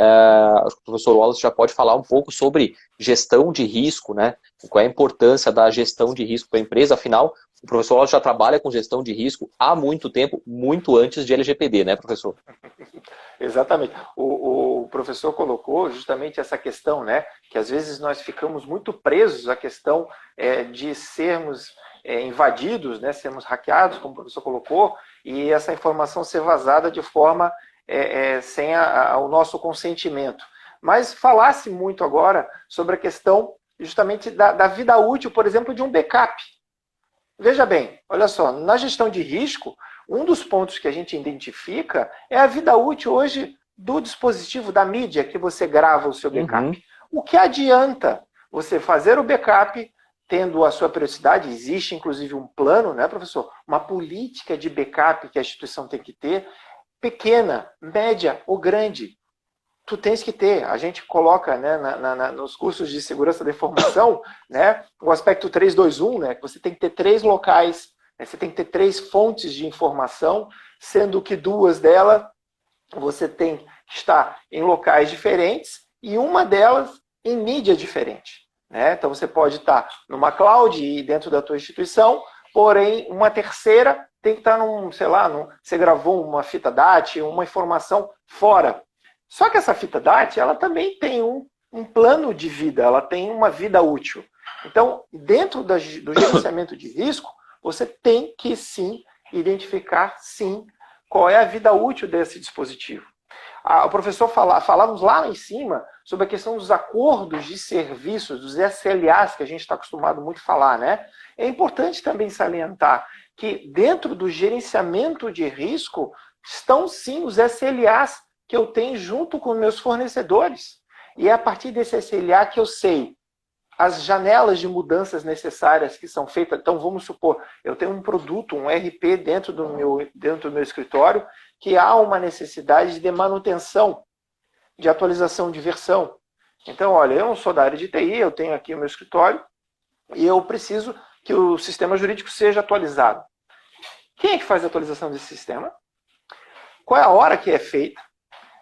o professor Wallace já pode falar um pouco sobre gestão de risco, né? Qual é a importância da gestão de risco para a empresa. Afinal, o professor Wallace já trabalha com gestão de risco há muito tempo, muito antes de LGPD, né, professor? Exatamente. O professor colocou justamente essa questão, né, que às vezes nós ficamos muito presos à questão de sermos invadidos, né, sermos hackeados, como o professor colocou, e essa informação ser vazada de forma sem o nosso consentimento. Mas falasse muito agora sobre a questão justamente da vida útil, por exemplo, de um backup. Veja bem, olha só, na gestão de risco, um dos pontos que a gente identifica é a vida útil hoje do dispositivo, da mídia que você grava o seu backup. O que adianta você fazer o backup, tendo a sua periodicidade, existe inclusive um plano, né, professor? Uma política de backup que a instituição tem que ter, pequena, média ou grande. Tu tens que ter, a gente coloca, né, nos cursos de segurança da informação, né, o aspecto 321, né, que você tem que ter 3 locais, né, você tem que ter 3 fontes de informação, sendo que 2 delas você tem que estar em locais diferentes e uma delas em mídia diferente. Né? Então você pode estar numa cloud e dentro da tua instituição, porém uma terceira tem que estar sei lá, você gravou uma fita DAT, uma informação fora. Só que essa fita DAT, ela também tem um plano de vida, ela tem uma vida útil. Então, dentro do gerenciamento de risco, você tem que sim identificar sim qual é a vida útil desse dispositivo. O professor falávamos lá em cima sobre a questão dos acordos de serviços, dos SLAs, que a gente está acostumado muito a falar, né? É importante também salientar que dentro do gerenciamento de risco estão sim os SLAs que eu tenho junto com meus fornecedores. E é a partir desse SLA que eu sei as janelas de mudanças necessárias que são feitas. Então, vamos supor, eu tenho um produto, um RP dentro do meu escritório, que há uma necessidade de manutenção, de atualização de versão. Então, olha, eu não sou da área de TI, eu tenho aqui o meu escritório, e eu preciso que o sistema jurídico seja atualizado. Quem é que faz a atualização desse sistema? Qual é a hora que é feita?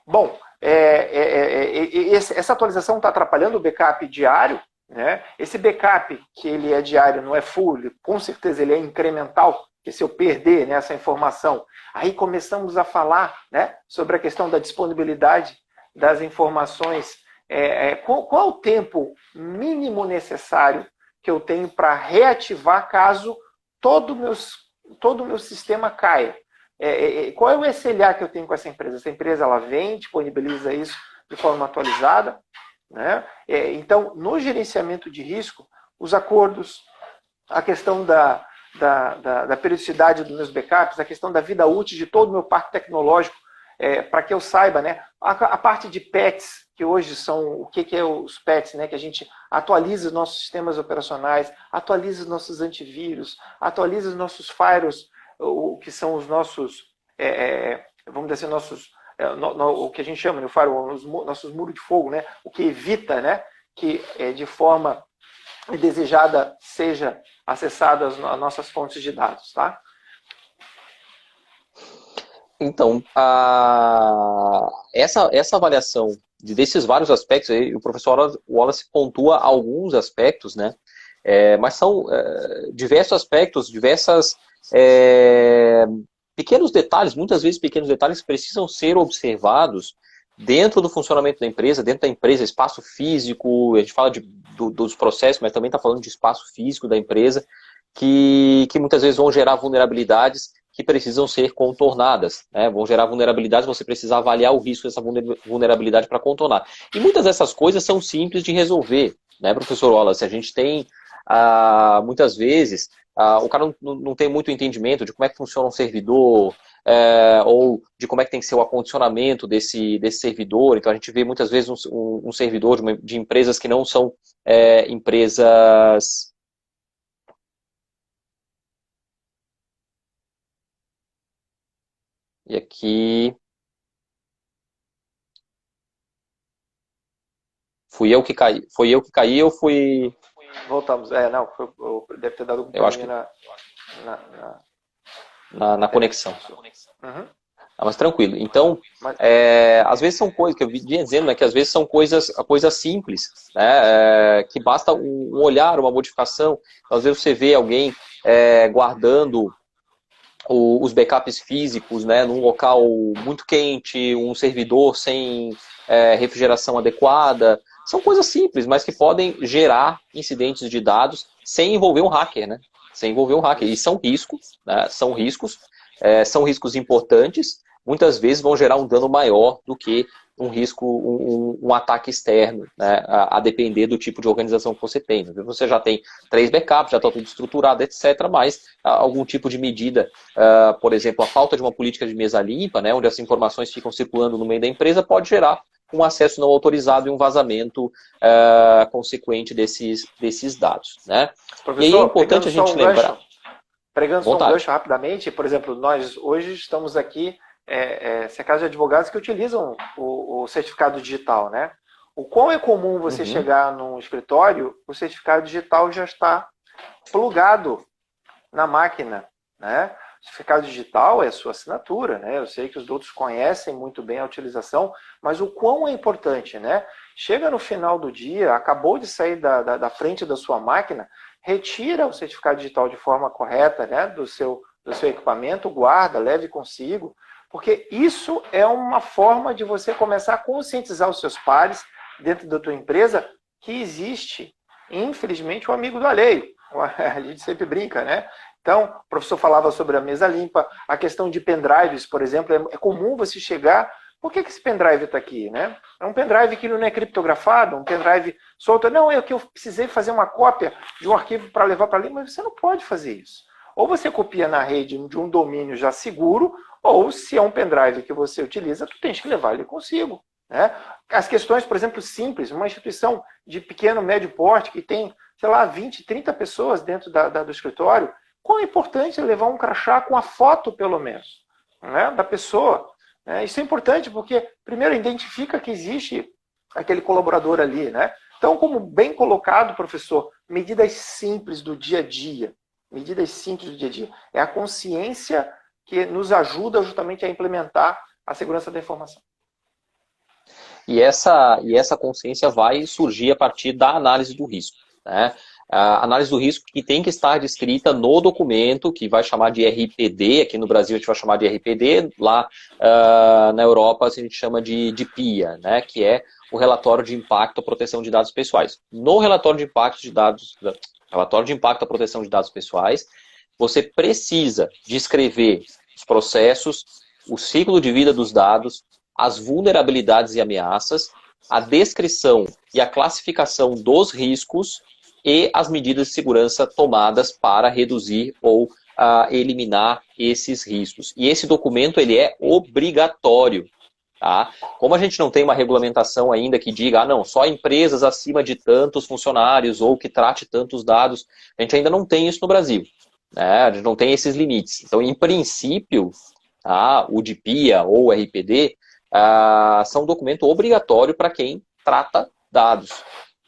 Bom, essa atualização está atrapalhando o backup diário, né? Esse backup, que ele é diário, não é full, com certeza ele é incremental, que se eu perder, né, essa informação, aí começamos a falar, né, sobre a questão da disponibilidade das informações. Qual o tempo mínimo necessário que eu tenho para reativar caso todo o meu sistema caia? Qual é o SLA que eu tenho com essa empresa? Essa empresa ela vem, disponibiliza isso de forma atualizada, né? Então, no gerenciamento de risco, os acordos, a questão da periodicidade dos meus backups, a questão da vida útil de todo o meu parque tecnológico, para que eu saiba, né? A parte de PETs, que hoje são, o que é os PETs, né? Que a gente atualiza os nossos sistemas operacionais, atualiza os nossos antivírus, atualiza os nossos firewalls, que são os nossos, vamos dizer assim, o que a gente chama de firewall, os nossos muros de fogo, né? O que evita, né, que de forma indesejada seja acessadas as nossas fontes de dados, tá? Então, essa avaliação desses vários aspectos, aí, o professor Wallace pontua alguns aspectos, né? Mas são diversos aspectos, diversas pequenos detalhes, muitas vezes pequenos detalhes que precisam ser observados dentro do funcionamento da empresa, dentro da empresa, espaço físico, a gente fala dos processos, mas também está falando de espaço físico da empresa, que muitas vezes vão gerar vulnerabilidades que precisam ser contornadas, né? Vão gerar vulnerabilidades, você precisa avaliar o risco dessa vulnerabilidade para contornar. E muitas dessas coisas são simples de resolver, né, professor Wallace? A gente tem, muitas vezes, o cara não tem muito entendimento de como é que funciona um servidor, ou de como é que tem que ser o acondicionamento desse servidor. Então a gente vê muitas vezes um servidor de empresas que não são empresas... E aqui... Fui eu que caí ou fui... Voltamos. Não, deve ter dado um eu acho que na conexão. Uhum. Mas tranquilo. Então, às vezes são coisas, que eu vinha dizendo, né, que às vezes são coisas simples, né, que basta um olhar, uma modificação. Às vezes você vê alguém guardando os backups físicos, né, num local muito quente, um servidor sem refrigeração adequada. São coisas simples, mas que podem gerar incidentes de dados sem envolver um hacker, né? Sem envolver um hacker. E são riscos, né? São riscos importantes. Muitas vezes vão gerar um dano maior do que um risco, um ataque externo, né? A depender do tipo de organização que você tem. Você já tem 3 backups, já está tudo estruturado, etc. Mas algum tipo de medida, por exemplo, a falta de uma política de mesa limpa, né? Onde as informações ficam circulando no meio da empresa, pode gerar um acesso não autorizado e um vazamento consequente desses dados. Né? Professor, e aí é importante a gente lembrar... Pregando só um gancho rapidamente, por exemplo, nós hoje estamos aqui, essa casa de advogados que utilizam o certificado digital, né? O quão é comum você chegar num escritório, o certificado digital já está plugado na máquina, né? O certificado digital é a sua assinatura, né? Eu sei que os outros conhecem muito bem a utilização, mas o quão é importante, né? Chega no final do dia, acabou de sair da frente da sua máquina, retira o certificado digital de forma correta, né? do seu equipamento, guarda, leve consigo, porque isso é uma forma de você começar a conscientizar os seus pares dentro da tua empresa que existe, infelizmente, o amigo do alheio. A gente sempre brinca, né? Então, o professor falava sobre a mesa limpa, a questão de pendrives, por exemplo, é comum você chegar... Por que esse pendrive está aqui, né? É um pendrive que não é criptografado, um pendrive solto. Não, é que eu precisei fazer uma cópia de um arquivo para levar para ali, mas você não pode fazer isso. Ou você copia na rede de um domínio já seguro, ou se é um pendrive que você utiliza, tu tens que levar ele consigo. Né? As questões, por exemplo, simples, uma instituição de pequeno, médio porte, que tem, sei lá, 20, 30 pessoas dentro do escritório, quão é importante levar um crachá com a foto, pelo menos, né, da pessoa. Isso é importante porque, primeiro, identifica que existe aquele colaborador ali. Né? Então, como bem colocado, professor, medidas simples do dia a dia. Medidas simples do dia a dia. É a consciência que nos ajuda justamente a implementar a segurança da informação. E essa consciência vai surgir a partir da análise do risco. Né? A análise do risco que tem que estar descrita no documento, que vai chamar de RPD, aqui no Brasil a gente vai chamar de RPD, lá na Europa a gente chama de PIA, né? Que é o relatório de impacto à proteção de dados pessoais. No relatório de impacto à proteção de dados pessoais, você precisa descrever os processos, o ciclo de vida dos dados, as vulnerabilidades e ameaças, a descrição e a classificação dos riscos e as medidas de segurança tomadas para reduzir ou eliminar esses riscos. E esse documento ele é obrigatório. Tá? Como a gente não tem uma regulamentação ainda que diga, não, só empresas acima de tantos funcionários ou que trate tantos dados, a gente ainda não tem isso no Brasil. Né? A gente não tem esses limites. Então, em princípio, o DPIA ou o RPD são um documento obrigatório para quem trata dados.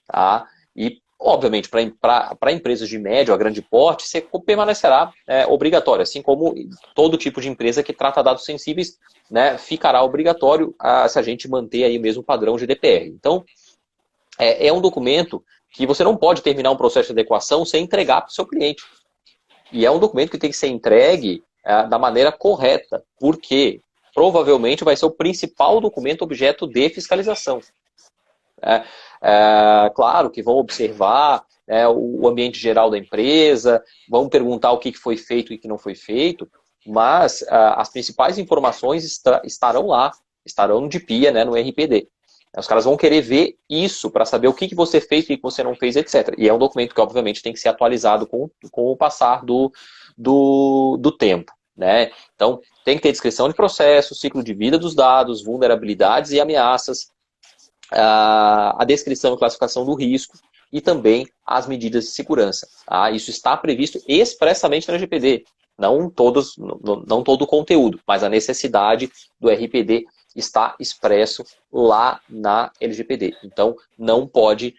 Tá? E, obviamente, para empresas de médio a grande porte, isso permanecerá obrigatório, assim como todo tipo de empresa que trata dados sensíveis, né, ficará obrigatório se a gente manter aí o mesmo padrão GDPR. Então, é um documento que você não pode terminar um processo de adequação sem entregar para o seu cliente. E é um documento que tem que ser entregue da maneira correta, porque provavelmente vai ser o principal documento objeto de fiscalização. Claro que vão observar o ambiente geral da empresa, vão perguntar o que foi feito e o que não foi feito, mas as principais informações estarão lá, estarão no DPIA, né, no RPD. Os caras vão querer ver isso para saber o que você fez, o que você não fez, etc. E é um documento que, obviamente, tem que ser atualizado com o passar do tempo. Né? Então, tem que ter descrição de processo, ciclo de vida dos dados, vulnerabilidades e ameaças, a descrição e classificação do risco e também as medidas de segurança. Tá? Isso está previsto expressamente na LGPD. Não todo o conteúdo, mas a necessidade do RPD está expresso lá na LGPD. Então, não pode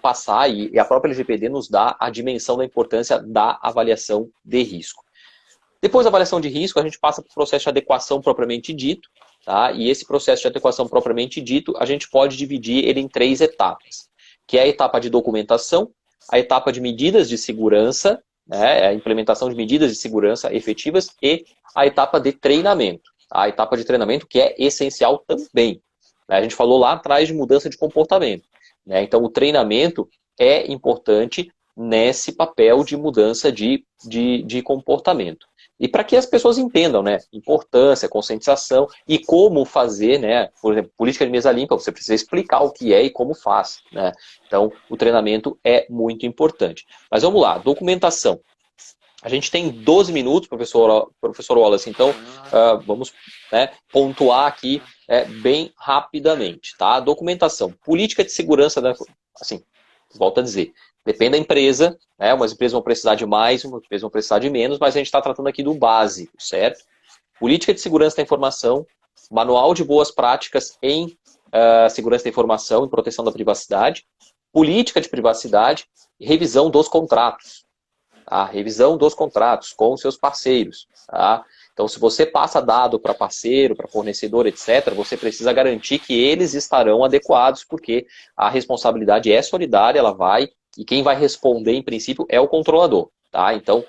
passar, e a própria LGPD nos dá a dimensão da importância da avaliação de risco. Depois da avaliação de risco, a gente passa para o processo de adequação propriamente dito. Tá? E esse processo de adequação propriamente dito, a gente pode dividir ele em 3 etapas. Que é a etapa de documentação, a etapa de medidas de segurança, né? A implementação de medidas de segurança efetivas e a etapa de treinamento. A etapa de treinamento que é essencial também. A gente falou lá atrás de mudança de comportamento. Né? Então o treinamento é importante nesse papel de mudança de comportamento. E para que as pessoas entendam, né, importância, conscientização e como fazer, né, por exemplo, política de mesa limpa, você precisa explicar o que é e como faz. Né? Então, o treinamento é muito importante. Mas vamos lá, documentação. A gente tem 12 minutos, professor Wallace, então vamos, né, pontuar aqui bem rapidamente. Tá? Documentação. Política de segurança, assim, volto a dizer, depende da empresa, né? Umas empresas vão precisar de mais, umas empresas vão precisar de menos, mas a gente está tratando aqui do básico, certo? Política de segurança da informação, manual de boas práticas em segurança da informação e proteção da privacidade, política de privacidade e revisão dos contratos. A revisão dos contratos com os seus parceiros. Tá? Então, se você passa dado para parceiro, para fornecedor, etc., você precisa garantir que eles estarão adequados, porque a responsabilidade é solidária, ela vai, e quem vai responder, em princípio, é o controlador. Tá? Então,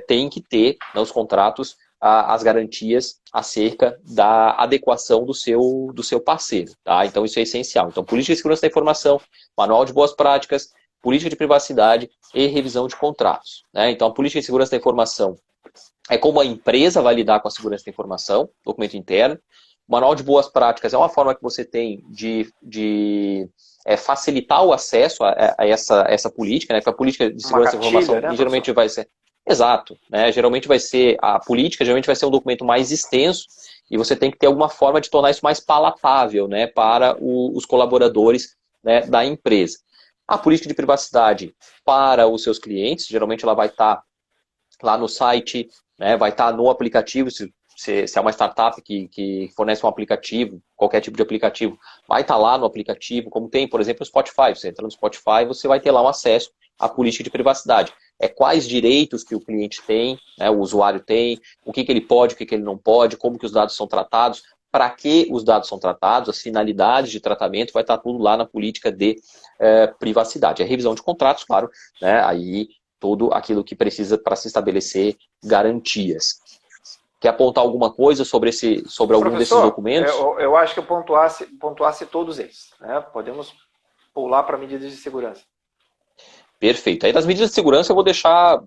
tem que ter nos contratos as garantias acerca da adequação do seu parceiro. Tá? Então, isso é essencial. Então, política de segurança da informação, manual de boas práticas, política de privacidade e revisão de contratos. Né? Então, a política de segurança da informação é como a empresa vai lidar com a segurança da informação, documento interno. O manual de boas práticas é uma forma que você tem de facilitar o acesso a essa política, né? Que a política de segurança da informação, né, geralmente vai ser... Exato. Né? Geralmente vai ser... A política geralmente vai ser um documento mais extenso e você tem que ter alguma forma de tornar isso mais palatável, né, para os colaboradores, né, da empresa. A política de privacidade para os seus clientes, geralmente ela vai estar lá no site, né, vai estar no aplicativo, se é uma startup que fornece um aplicativo, qualquer tipo de aplicativo, vai estar lá no aplicativo, como tem, por exemplo, o Spotify. Você entra no Spotify, você vai ter lá um acesso à política de privacidade. Quais direitos que o cliente tem, né, o usuário tem, o que ele pode, o que ele não pode, como que os dados são tratados, para que os dados são tratados, as finalidades de tratamento, vai estar tudo lá na política de privacidade. A revisão de contratos, claro, né, aí tudo aquilo que precisa para se estabelecer garantias. Quer apontar alguma coisa sobre algum desses documentos? Eu acho que eu pontuasse todos eles. Né? Podemos pular para medidas de segurança. Perfeito. Aí das medidas de segurança eu vou deixar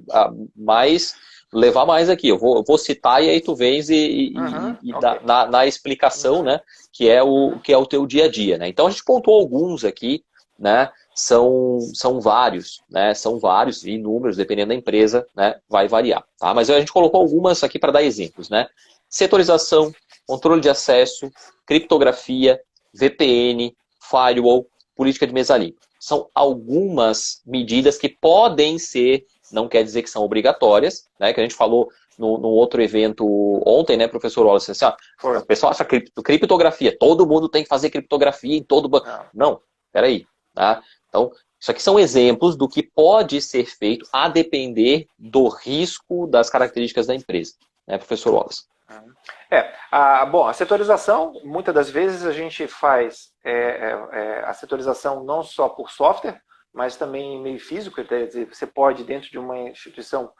levar mais aqui. Eu vou citar e aí tu vens e okay, na explicação, né, que é o teu dia a dia. Né? Então a gente pontuou alguns aqui, né? São vários, né? São vários e números, dependendo da empresa, né? Vai variar. Tá? Mas a gente colocou algumas aqui para dar exemplos, né? Setorização, controle de acesso, criptografia, VPN, firewall, política de mesa limpa. São algumas medidas que podem ser, não quer dizer que são obrigatórias, né? Que a gente falou no outro evento ontem, né, professor Wallace? Assim, o pessoal acha criptografia, todo mundo tem que fazer criptografia em todo banco. Não, peraí. Tá? Então, isso aqui são exemplos do que pode ser feito a depender do risco das características da empresa, né, professor Wallace? Bom, a setorização, muitas das vezes a gente faz a setorização não só por software, mas também em meio físico. Quer dizer, você pode, dentro de uma instituição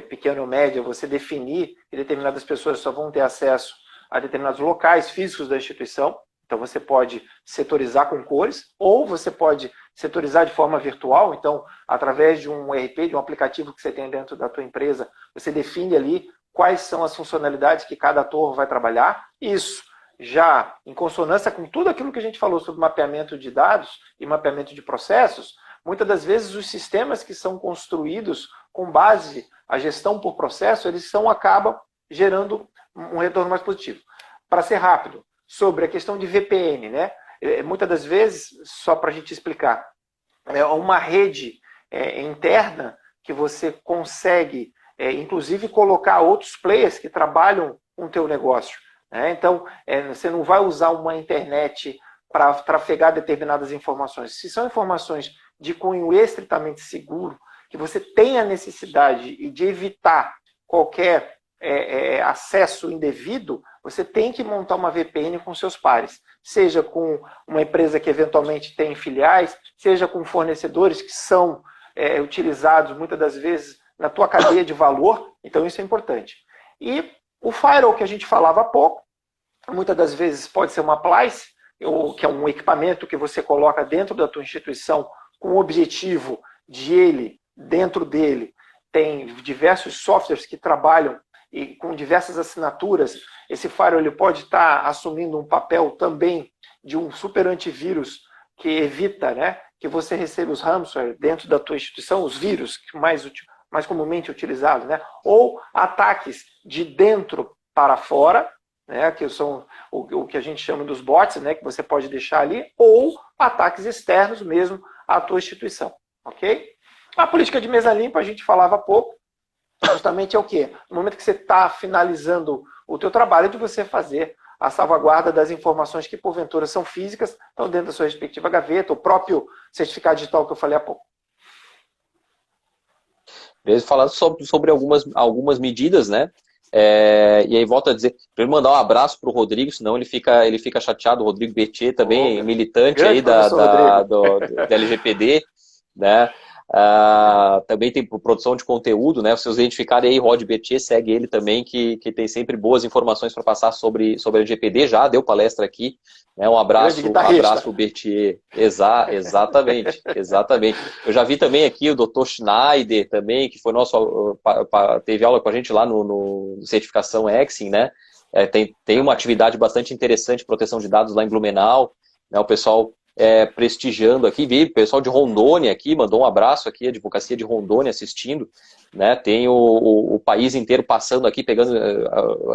pequena ou média, você definir que determinadas pessoas só vão ter acesso a determinados locais físicos da instituição. Então você pode setorizar com cores, ou você pode setorizar de forma virtual. Então, através de um ERP, de um aplicativo que você tem dentro da tua empresa, você define ali quais são as funcionalidades que cada ator vai trabalhar. Isso já em consonância com tudo aquilo que a gente falou sobre mapeamento de dados e mapeamento de processos. Muitas das vezes os sistemas que são construídos com base a gestão por processo, eles acabam gerando um retorno mais positivo. Para ser rápido, sobre a questão de VPN, né? Muitas das vezes, só para a gente explicar, é uma rede interna que você consegue, inclusive, colocar outros players que trabalham com o teu negócio. Né? Então, você não vai usar uma internet para trafegar determinadas informações. Se são informações de cunho estritamente seguro, que você tem a necessidade de evitar qualquer acesso indevido, você tem que montar uma VPN com seus pares, seja com uma empresa que eventualmente tem filiais, seja com fornecedores que são utilizados muitas das vezes na tua cadeia de valor. Então isso é importante. E o firewall que a gente falava há pouco, muitas das vezes pode ser uma appliance, que é um equipamento que você coloca dentro da tua instituição com o objetivo de dentro dele, tem diversos softwares que trabalham e com diversas assinaturas. Esse firewall ele pode estar assumindo um papel também de um super antivírus que evita, né, que você receba os ransomware dentro da tua instituição, os vírus mais comumente utilizados, né? Ou ataques de dentro para fora, né? Que são o que a gente chama dos bots, né? Que você pode deixar ali, ou ataques externos mesmo à tua instituição, ok? A política de mesa limpa a gente falava há pouco, justamente é o quê? No momento que você está finalizando o teu trabalho, de você fazer a salvaguarda das informações que porventura são físicas, estão dentro da sua respectiva gaveta, o próprio certificado digital que eu falei há pouco. Mesmo falando sobre algumas medidas, né? E aí volto a dizer, para mandar um abraço para o Rodrigo, senão ele fica chateado, o Rodrigo Bertier também, militante aí do LGPD, né? Também tem produção de conteúdo, né? Se vocês identificarem aí, Rod Bertier, segue ele também, que tem sempre boas informações para passar sobre a LGPD, já deu palestra aqui, né? Um abraço Bertier. Exatamente. Eu já vi também aqui o Dr. Schneider também, que foi teve aula com a gente lá no certificação Exim, né? Tem uma atividade bastante interessante de proteção de dados lá em Blumenau, né? O pessoal prestigiando aqui, vi o pessoal de Rondônia aqui, mandou um abraço aqui, a advocacia de Rondônia assistindo, né? Tem o país inteiro passando aqui, pegando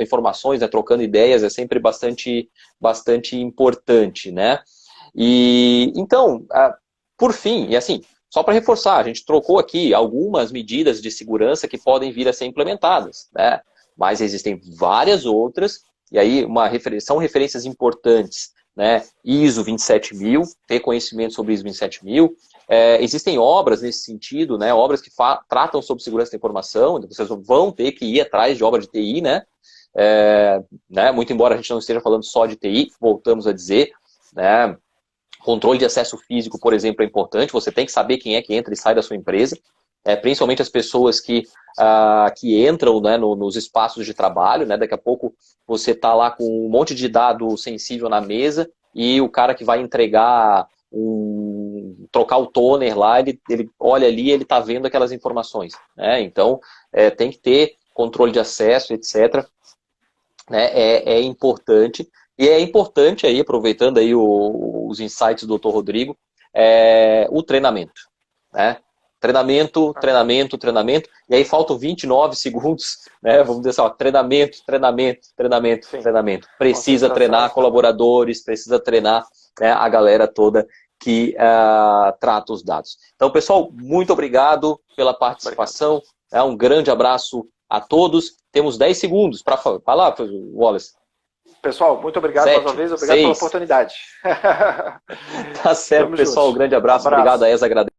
informações, né? Trocando ideias, é sempre bastante importante, né? E então, por fim, e assim, só para reforçar, a gente trocou aqui algumas medidas de segurança que podem vir a ser implementadas, né? Mas existem várias outras, e aí são referências importantes, né? ISO 27000, ter conhecimento sobre ISO 27000. Existem obras nesse sentido, né? Obras que tratam sobre segurança da informação, então vocês vão ter que ir atrás de obra de TI, né? Muito embora a gente não esteja falando só de TI, voltamos a dizer, né? Controle de acesso físico, por exemplo, é importante, você tem que saber quem é que entra e sai da sua empresa, principalmente as pessoas que entram, né, nos espaços de trabalho, né? Daqui a pouco você está lá com um monte de dado sensível na mesa e o cara que vai entregar trocar o toner lá, ele olha ali e ele está vendo aquelas informações, né? Então, tem que ter controle de acesso, etc. Né? É importante. E é importante aí, aproveitando aí os insights do Dr. Rodrigo, o treinamento, né? Treinamento. E aí faltam 29 segundos, né? Vamos dizer assim, treinamento. Precisa treinar colaboradores, precisa treinar, né, a galera toda que trata os dados. Então, pessoal, muito obrigado pela participação. Um grande abraço a todos. Temos 10 segundos para falar, Wallace. Pessoal, muito obrigado mais uma vez. Obrigado pela oportunidade. Tá certo, pessoal. Um grande abraço. Obrigado a ESA.